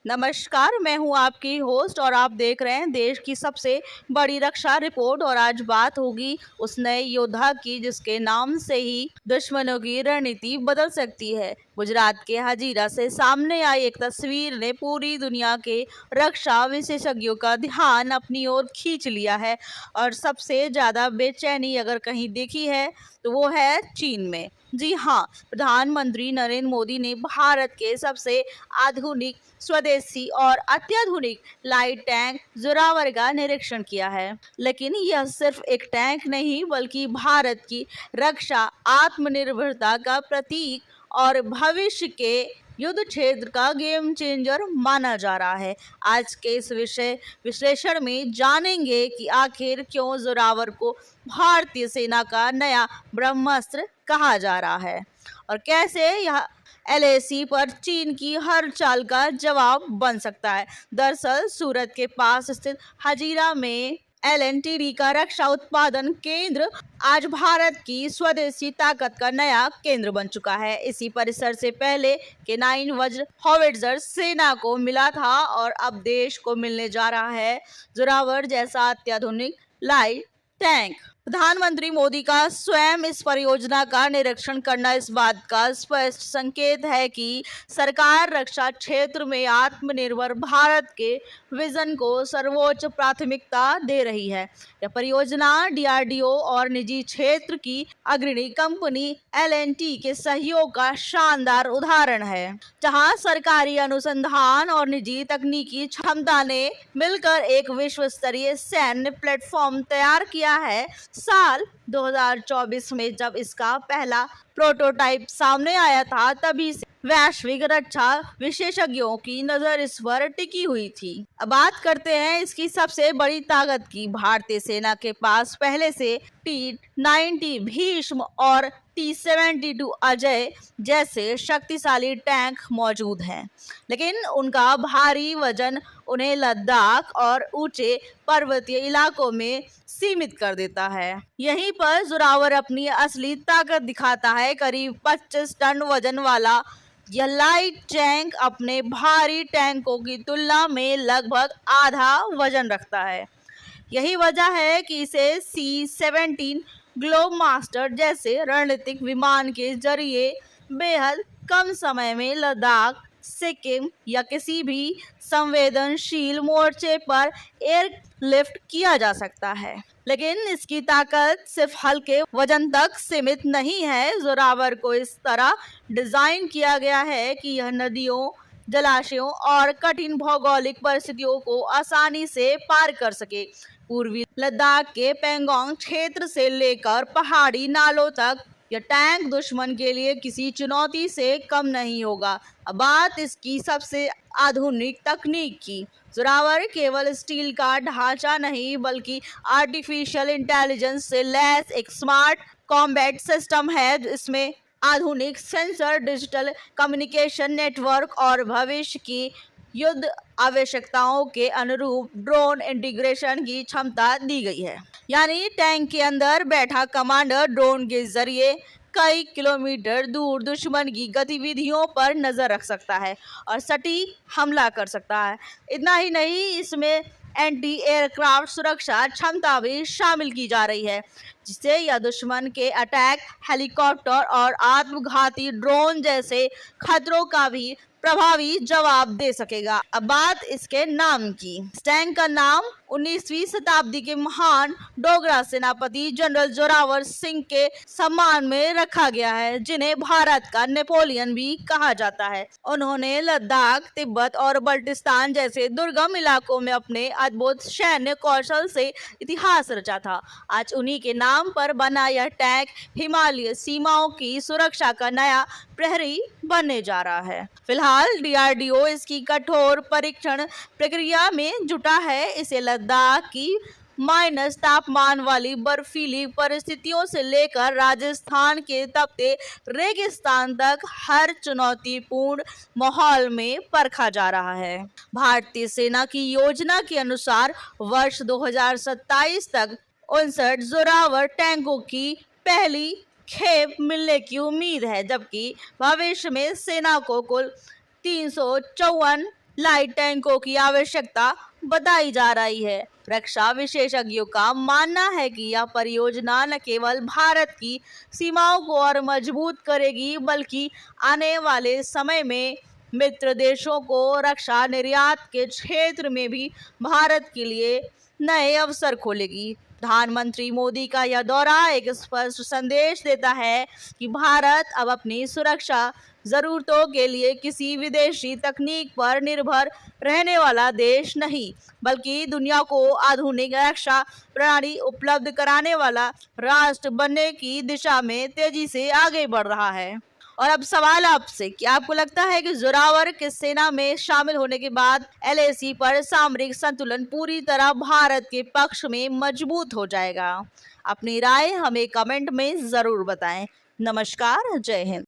नमस्कार, मैं हूं आपकी होस्ट और आप देख रहे हैं देश की सबसे बड़ी रक्षा रिपोर्ट। और आज बात होगी उस नए योद्धा की जिसके नाम से ही दुश्मनों की रणनीति बदल सकती है। गुजरात के हजीरा से सामने आई एक तस्वीर ने पूरी दुनिया के रक्षा विशेषज्ञों का ध्यान अपनी ओर खींच लिया है और सबसे ज्यादा बेचैनी अगर कहीं देखी है तो वो है चीन में। जी हाँ, प्रधानमंत्री नरेंद्र मोदी ने भारत के सबसे आधुनिक, स्वदेशी और अत्याधुनिक लाइट टैंक जोरावर का निरीक्षण किया है। लेकिन यह सिर्फ एक टैंक नहीं बल्कि भारत की रक्षा आत्मनिर्भरता का प्रतीक और भविष्य के युद्ध क्षेत्र का गेम चेंजर माना जा रहा है। आज के इस विषय विश्लेषण में जानेंगे कि आखिर क्यों जोरावर को भारतीय सेना का नया ब्रह्मास्त्र कहा जा रहा है और कैसे यह एलएसी पर चीन की हर चाल का जवाब बन सकता है। दरअसल सूरत के पास स्थित हजीरा में एलएनटीडी का रक्षा उत्पादन केंद्र आज भारत की स्वदेशी ताकत का नया केंद्र बन चुका है। इसी परिसर से पहले के 9 वज्र हॉविट्जर सेना को मिला था और अब देश को मिलने जा रहा है जोरावर जैसा अत्याधुनिक लाइट टैंक। प्रधानमंत्री मोदी का स्वयं इस परियोजना का निरीक्षण करना इस बात का स्पष्ट संकेत है कि सरकार रक्षा क्षेत्र में आत्मनिर्भर भारत के विजन को सर्वोच्च प्राथमिकता दे रही है। यह परियोजना डीआरडीओ और निजी क्षेत्र की अग्रणी कंपनी एलएनटी के सहयोग का शानदार उदाहरण है, जहां सरकारी अनुसंधान और निजी तकनीकी क्षमता ने मिलकर एक विश्व स्तरीय सैन्य प्लेटफॉर्म तैयार किया है। साल 2024 में जब इसका पहला प्रोटोटाइप सामने आया था तभी से वैश्विक रक्षा विशेषज्ञों की नजर इस पर टिकी हुई थी। अब बात करते हैं इसकी सबसे बड़ी ताकत की। भारतीय सेना के पास पहले से T-90 भीष्म और T-72 अजय जैसे शक्तिशाली टैंक मौजूद हैं, लेकिन उनका भारी वजन उन्हें लद्दाख और ऊंचे पर्वतीय इलाकों में सीमित कर देता है। यहीं पर जोरावर अपनी असली ताकत दिखाता है। करीब 25 टन वजन वाला यह लाइट टैंक अपने भारी टैंकों की तुलना में लगभग आधा वजन रखता है। यही वजह है कि इसे C-17 ग्लोब मास्टर जैसे रणनीतिक विमान के जरिए बेहद कम समय में लद्दाख, सिक्किम या किसी भी संवेदनशील मोर्चे पर एयरलिफ्ट किया जा सकता है। लेकिन इसकी ताकत सिर्फ हल्के वजन तक सीमित नहीं है। जोरावर को इस तरह डिजाइन किया गया है कि यह नदियों, जलाशयों और कठिन भौगोलिक परिस्थितियों को आसानी से पार कर सके। पूर्वी लद्दाख के पेंगोंग क्षेत्र से लेकर पहाड़ी नालों तक यह टैंक दुश्मन के लिए किसी चुनौती से कम नहीं होगा। अब बात इसकी सबसे आधुनिक तकनीक की। जोरावर केवल स्टील का ढांचा नहीं बल्कि आर्टिफिशियल इंटेलिजेंस से लैस एक स्मार्ट कॉम्बैट सिस्टम है। इसमें आधुनिक सेंसर, डिजिटल कम्युनिकेशन नेटवर्क और भविष्य की युद्ध आवश्यकताओं के अनुरूप ड्रोन इंटीग्रेशन की क्षमता दी गई है। यानी टैंक के अंदर बैठा कमांडर ड्रोन के जरिए कई किलोमीटर दूर दुश्मन की गतिविधियों पर नजर रख सकता है और सटीक हमला कर सकता है। इतना ही नहीं, इसमें एंटी एयरक्राफ्ट सुरक्षा क्षमता भी शामिल की जा रही है, जिससे यह दुश्मन के अटैक हेलीकॉप्टर और आत्मघाती ड्रोन जैसे खतरों का भी प्रभावी जवाब दे सकेगा। अब बात इसके नाम की। इस टैंक का नाम 19वीं शताब्दी के महान डोगरा सेनापति जनरल जोरावर सिंह के सम्मान में रखा गया है, जिन्हें भारत का नेपोलियन भी कहा जाता है। उन्होंने लद्दाख, तिब्बत और बल्टिस्तान जैसे दुर्गम इलाकों में अपने अद्भुत सैन्य कौशल से इतिहास रचा था। आज उन्हीं के नाम पर बना यह टैंक हिमालय सीमाओं की सुरक्षा का नया प्रहरी बनने जा रहा है। फिलहाल डीआरडीओ इसकी कठोर परीक्षण प्रक्रिया में जुटा है। इसे लद्दाख की माइनस तापमान वाली बर्फीली परिस्थितियों से लेकर राजस्थान के तपते रेगिस्तान तक हर चुनौतीपूर्ण माहौल में परखा जा रहा है। भारतीय सेना की योजना के अनुसार वर्ष 2027 तक 59 जोरावर टैंकों की पहली खेप मिलने की उम्मीद है, जबकि भविष्य में सेना को कुल 354 लाइट टैंकों की आवश्यकता बताई जा रही है। रक्षा विशेषज्ञों का मानना है कि यह परियोजना न केवल भारत की सीमाओं को और मजबूत करेगी, बल्कि आने वाले समय में मित्र देशों को रक्षा निर्यात के क्षेत्र में भी भारत के लिए नए अवसर खोलेगी। प्रधानमंत्री मोदी का यह दौरा एक स्पष्ट संदेश देता है कि भारत अब अपनी सुरक्षा जरूरतों के लिए किसी विदेशी तकनीक पर निर्भर रहने वाला देश नहीं, बल्कि दुनिया को आधुनिक रक्षा प्रणाली उपलब्ध कराने वाला राष्ट्र बनने की दिशा में तेजी से आगे बढ़ रहा है। और अब सवाल आपसे, क्या आपको लगता है कि जोरावर के सेना में शामिल होने के बाद एलएसी पर सामरिक संतुलन पूरी तरह भारत के पक्ष में मजबूत हो जाएगा? अपनी राय हमें कमेंट में जरूर बताएं। नमस्कार, जय हिंद।